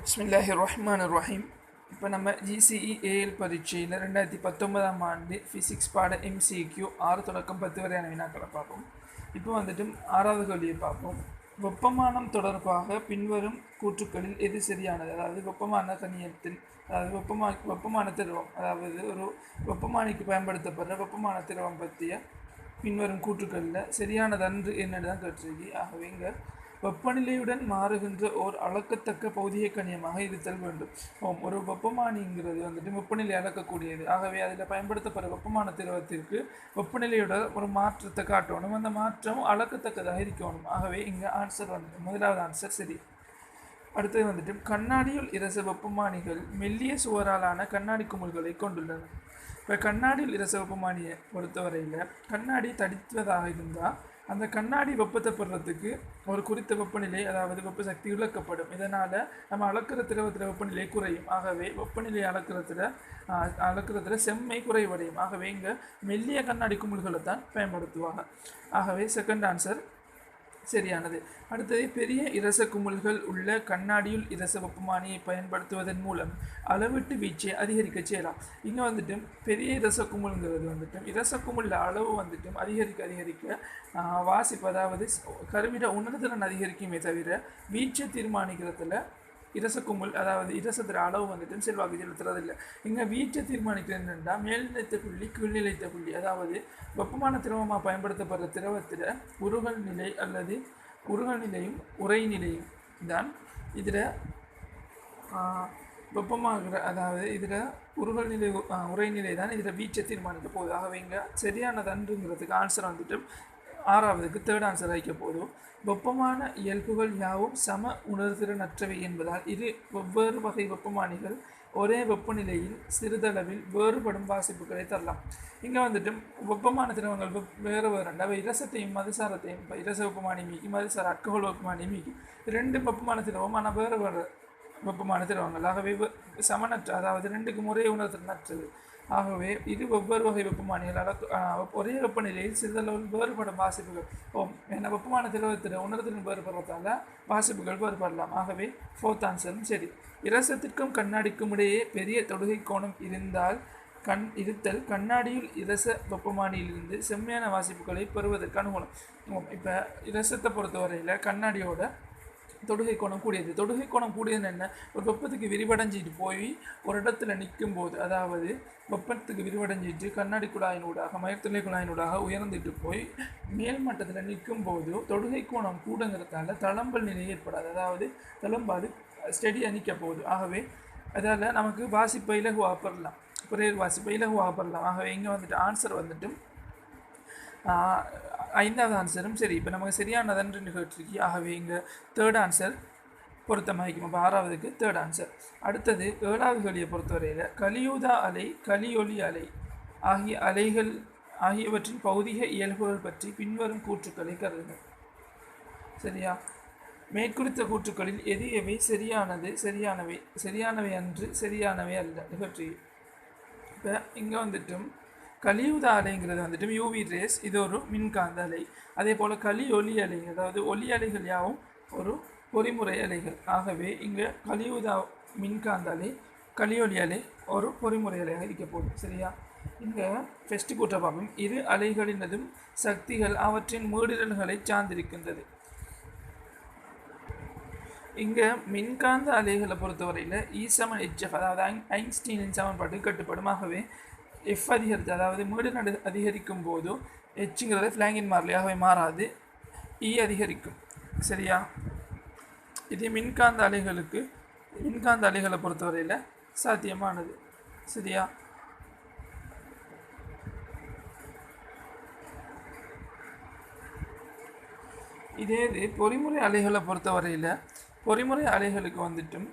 பிஸ்மில்லாஹிர்ரஹ்மானிர்ரஹீம். இப்போ நம்ம GCE AL பரீட்சையில் 2019ஆம் ஆண்டு ஃபிசிக்ஸ் பாட MCQ 6 தொடக்கம் 10 வரையான வினாக்களை பார்ப்போம். இப்போ வந்துட்டு 6வது கேள்வியை பார்ப்போம். வெப்பமானம் தொடர்பாக பின்வரும் கூற்றுக்களில் எது சரியானது? அதாவது வெப்பமான கணியத்தில், அதாவது வெப்பமான திரவம், அதாவது ஒரு வெப்பமானிக்கு பயன்படுத்தப்படுற வெப்பமான திரவம் பற்றிய பின்வரும் கூற்றுக்களில் சரியானதன்று என்னன்னு தான் கேட்டிருக்கு. ஆகவே இங்கே வெப்பநிலையுடன் மாறுகின்ற ஓர் அளக்கத்தக்க பௌதிக கணியமாக இருத்தல் வேண்டும். ஒரு வெப்பமானிங்கிறது வந்துட்டு வெப்பநிலை அளக்கக்கூடியது. ஆகவே அதில் பயன்படுத்தப்படுற வெப்பமான திரவத்திற்கு வெப்பநிலையோட ஒரு மாற்றத்தை காட்டணும். அந்த மாற்றம் அளக்கத்தக்கதாக இருக்கணும். ஆகவே இங்கே ஆன்சர் வந்து முதலாவது ஆன்சர் சரி. அடுத்தது வந்துட்டு கண்ணாடியில் இரச வெப்பமானிகள் மெல்லிய சுவராலான கண்ணாடி குமிழ்களை கொண்டுள்ளன. இப்போ கண்ணாடியில் இரச வெப்பமானியை பொறுத்தவரையில் கண்ணாடி தடித்ததாக இருந்தால் அந்த கண்ணாடி வெப்பத்தை பெறுறதுக்கு ஒரு குறித்த வெப்பநிலை, அதாவது வெப்ப சக்தி இழக்கப்படும். இதனால் நம்ம அளக்கிற திரவத்தில் வெப்பநிலை குறையும். ஆகவே வெப்பநிலை அளக்கிறதுல செம்மை குறைவடையும். ஆகவே இங்கே மெல்லிய கண்ணாடி குமிழ்களை தான் பயன்படுத்துவாங்க. ஆகவே செகண்ட் ஆன்சர் சரியானது. அடுத்தது பெரிய இரச குமிழ்கள் உள்ள கண்ணாடியில் இரச வெப்பமானியை பயன்படுத்துவதன் மூலம் அளவீட்டு வீச்சை அதிகரிக்க செய்யலாம். இங்கே வந்துட்டு பெரிய இரச குமிழ்ங்கிறது வந்துட்டு இரச குமிழில் அளவு வந்துட்டு அதிகரிக்க வாசிப்பு, அதாவது கருவிட உணர்திறன் அதிகரிக்குமே தவிர வீச்சை தீர்மானிக்கிறதுல இரசக்குமிழ், அதாவது இரசத்திர அளவு வந்துட்டு செல்வாக்கு செலுத்துறதில்லை. இங்கே வீச்சை தீர்மானிக்கிறது என்னென்னா மேல்நிலைத்த புள்ளி கீழ்நிலைத்த புள்ளி, அதாவது வெப்பமான திரவமாக பயன்படுத்தப்படுற திரவத்தில் உருகல் நிலை அல்லது உருகல் நிலையும் உறைநிலையும் தான் இதில் வெப்பமாகிற, அதாவது இதில் உருகல் நிலை உறைநிலை தான் இதில் வீச்சை தீர்மானிக்க போகுது. ஆகவே இங்கே சரியானதன்றுங்கிறதுக்கு ஆன்சர் வந்துட்டு 6வதுக்கு தேர்ட் ஆன்சர் வைக்க போதும். வெப்பமான இயல்புகள் யாவும் சம உணர்திறனற்றவை என்பதால் இரு வெவ்வேறு வகை வெப்பமானிகள் ஒரே வெப்பநிலையில் சிறிதளவில் வேறுபடும் வாசிப்புகளை தரலாம். இங்கே வந்துட்டு வெப்பமான திரவங்கள் வேறு அவை இரசத்தையும் மதுசாரத்தையும், இப்போ இரச வெப்பமானி மீக்கி மதுசார அல்கஹால் வெப்பமானி மீக்கி ரெண்டு வெப்பமான திரவம், ஆனால் வேறு வெப்பமான திரவங்கள். ஆகவே சமனற்ற, அதாவது ரெண்டுக்கும் ஒரே உணர்திறனற்றது. ஆகவே இது வெவ்வேறு வகை வெப்பமானிகள் ஒரே வெப்பநிலையில் சிறிதளவில் வேறுபடும் வாசிப்புகள். ஏன்னா வெப்பமான திரவத்தில் உணர்திறன் வேறுபடுறதால வாசிப்புகள் வேறுபடலாம். ஆகவே ஃபோர்த் ஆன்சரும் சரி. இரசத்திற்கும் கண்ணாடிக்கும் இடையே பெரிய தொடுகை கோணம் இருத்தல் கண்ணாடியில் இரச வெப்பமானியிலிருந்து செம்மையான வாசிப்புகளை பெறுவதற்கு அனுகூலம். இப்போ இரசத்தை பொறுத்தவரையில் கண்ணாடியோட தொடுகை கோணம் கூடியது. தொடுகை கோணம் கூடியதுன்னு என்ன? ஒரு வெப்பத்துக்கு விரிவடைஞ்சிட்டு போய் ஒரு இடத்துல நிற்கும் போது, அதாவது வெப்பத்துக்கு விரிவடைஞ்சிட்டு கண்ணாடி குழாயினூடாக மயத்துளை குழாயினூடாக உயர்ந்துட்டு போய் மேல் மட்டத்தில் நிற்கும் போது தொடுகை கோணம் கூடுங்கிறதால தளம்பல் நிலை ஏற்படாது, அதாவது தளம்பாது ஸ்டெடியாக நிற்க போகுது. ஆகவே அதால் நமக்கு வாசிப்பை இலகுவாக பெறலாம், பிறர் வாசிப்பை இலகுவாக பெறலாம். ஆகவே இங்கே வந்துட்டு ஆன்சர் வந்துட்டு 5வது ஆன்சரும் சரி. இப்போ நமக்கு சரியானதன்று கேட்டிருக்கு. ஆகவே இங்கே தேர்ட் ஆன்சர் பொருத்தமாகிக்கும். இப்போ 6வதுக்கு தேர்ட் ஆன்சர். அடுத்தது 7வது கேள்வியை பொறுத்தவரையில் கலியூதா அலை, கலியொலி அலை ஆகியவற்றின் பௌதிக இயல்புகள் பற்றி பின்வரும் கூற்றுக்களை கருதுங்கள். சரியா? மேற்குறித்த கூற்றுக்களில் எது எவை சரியானவை அன்று சரியானவை அல்ல நிகழ்ச்சி. இப்போ இங்கே வந்துட்டும் கலியூதா அலைங்கிறது வந்துட்டு யூவி ரேஸ், இது ஒரு மின்காந்த அலை. அதே போல் ஒலி அலை, அதாவது ஒலி அலைகள் யாவும் ஒரு பொறிமுறை அலைகள். ஆகவே இங்கே கலியூதா மின்காந்த அலை, ஒலி அலை ஒரு பொறிமுறை அலையாக இருக்க போகுது. சரியா? இங்கே ஃபெஸ்ட்டு கூற்ற பார்ப்போம். இரு அலைகளினதும் சக்திகள் அவற்றின் மீடிரல்களை சார்ந்திருக்கின்றது. இங்கே மின்காந்த அலைகளை பொறுத்தவரையில் E=hf, அதாவது ஐன்ஸ்டீனின் சமன்பாட்டு கட்டுப்படும். ஆகவே எஃப் அதிகரித்து, அதாவது மீடிரல் அதிகரிக்கும் போது ஹெச்ங்கிறது ஃப்ளாங்கின் மாறிலியாகவே மாறாது, இ அதிகரிக்கும். சரியா? இது மின்காந்த அலைகளை பொறுத்தவரையில் சாத்தியமானது. சரியா? இதே இது பொறிமுறை அலைகளை பொறுத்தவரையில் பொறிமுறை அலைகளுக்கு வந்துட்டும்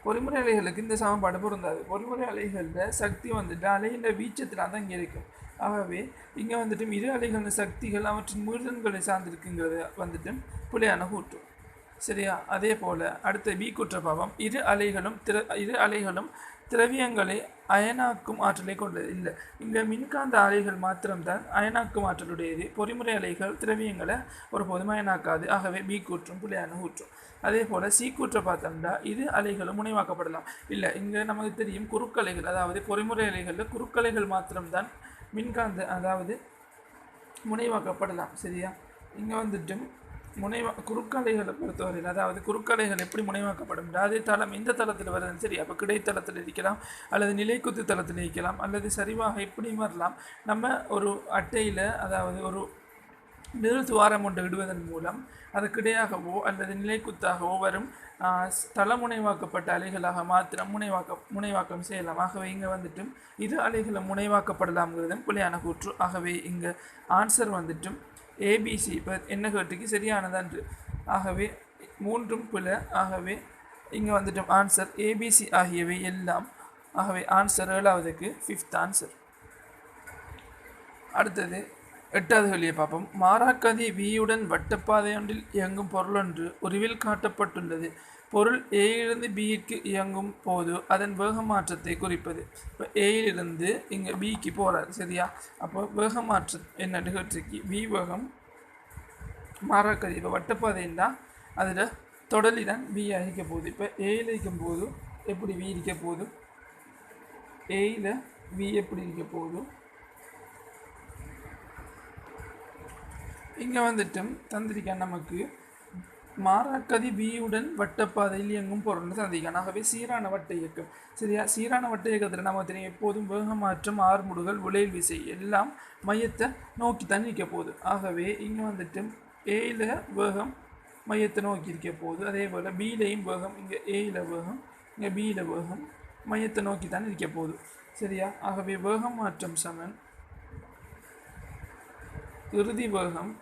பொறிமுறை அலைகளுக்கு இந்த சமன்பாடு பொருந்தாது. பொறிமுறை அலைகளில் சக்தி வந்துட்டு அலையின் வீச்சத்தில் தான் இங்கே இருக்கும். ஆகவே இங்கே வந்துட்டு இரு அலைகளின் சக்திகள் அவற்றின் மீடிரல்களை சார்ந்திருக்குங்கிறது வந்துட்டு புலியான கூற்று. சரியா? அதே போல் அடுத்த பி கூற்ற பாவம் இரு அலைகளும் திரவியங்களை அயனாக்கும் ஆற்றலை கொண்டது. இல்லை, இங்கே மின்காந்த அலைகள் மாத்திரம்தான் அயனாக்கும் ஆற்றலுடையது. பொறிமுறை அலைகள் திரவியங்களை ஒருபோதும் அயனாக்காது. ஆகவே பி கூற்றும் புள்ளியான கூற்றும். அதே போல் சி கூற்ற பார்த்தோம்னா இரு அலைகளும் முனைவாக்கப்படலாம். இல்லை, இங்கே நமக்கு தெரியும் குறுக்கலைகள், அதாவது பொறிமுறை அலைகளில் குறுக்கலைகள் மாத்திரம்தான் மின்காந்த அதாவது முனைவாக்கப்படலாம். சரியா? இங்கே வந்துட்டு குறுக்கலைகளை பொறுத்தவரையில், அதாவது குறுக்கலைகள் எப்படி முனைவாக்கப்படும், அதே தளம் இந்த தளத்தில் வருதுன்னு சரி, அப்போ கிடைத்தளத்தில் இருக்கலாம், அல்லது நிலைக்குத்து தளத்தில் இருக்கலாம், அல்லது சரிவாக இப்படியும் வரலாம். நம்ம ஒரு அட்டையில் அதாவது ஒரு நிறுத்துவாரம் ஒன்று விடுவதன் மூலம் அது கிடையாகவோ அல்லது நிலைக்குத்தாகவோ வரும் தளமுனைவாக்கப்பட்ட அலைகளாக மாத்திரம் முனைவாக்கம் செய்யலாம். ஆகவே இங்கே வந்துட்டும் இரு அலைகளும் முனைவாக்கப்படலாம்ங்கிறது புள்ளியான கூற்று. ஆகவே இங்கே ஆன்சர் வந்துட்டும் ஏபிசி இப்போ என்ன கேட்டுக்கு சரியானதன்று. ஆகவே மூன்றும் பிழை. ஆகவே இங்கே வந்துட்டும் ஆன்சர் ஏபிசி ஆகியவை எல்லாம். ஆகவே ஆன்சர் 7வதுக்கு 5th ஆன்சர். அடுத்தது 8வது கேள்வியை பார்ப்போம். மாறாக்கதி வியுடன் வட்டப்பாதை ஒன்றில் இயங்கும் பொருள் ஒன்று உருவில் காட்டப்பட்டுள்ளது. பொருள் ஏயிலிருந்து பிக்கு இயங்கும் போது அதன் வேக மாற்றத்தை குறிப்பது. இப்போ ஏயிலிருந்து இங்கே பிக்கு போகிறார். சரியா? அப்போ வேக மாற்றம் என்ன நிகழ்ச்சிக்கு வி வேகம் மாறாக்கதி. இப்போ வட்டப்பாதைன்னா அதில் தொடலி தான் பி அழிக்க போகுது. இப்போ ஏயில் இருக்கும் போது எப்படி வி இருக்க போகுது, ஏயில் வி எப்படி இருக்க போகுது, இங்கே வந்துட்டும் தந்திரிக்கான் நமக்கு மாறாக்கதி வியுடன் வட்டப்பாதையில் இயங்கும் பொருள் தந்திரிக்கான். ஆகவே சீரான வட்ட இயக்கம். சரியா? சீரான வட்ட இயக்கத்தில் நம்ம தெரியும் எப்போதும் வேக மாற்றம், ஆர்முடுகள், விளையல் விசை எல்லாம் மையத்தை நோக்கி தான் நிற்க போகுது. ஆகவே இங்கே வந்துட்டும் ஏயில் வேகம் மையத்தை நோக்கி இருக்க போகுது. அதே போல் பியிலையும் வேகம், இங்கே ஏயில் வேகம், இங்கே பியில் வேகம் மையத்தை நோக்கி தான் இருக்க போகுது. சரியா? ஆகவே வேகம் மாற்றம் சமன் இறுதி வேகம்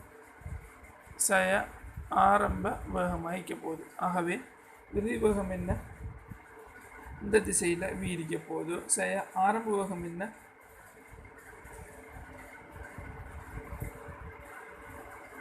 சய ஆரம்ப வேகம் அழிக்க போகுது. ஆகவே இறுதி வேகம் என்ன, இந்த திசையில் வி இருக்க போகுது. சய ஆரம்ப வேகம் என்ன,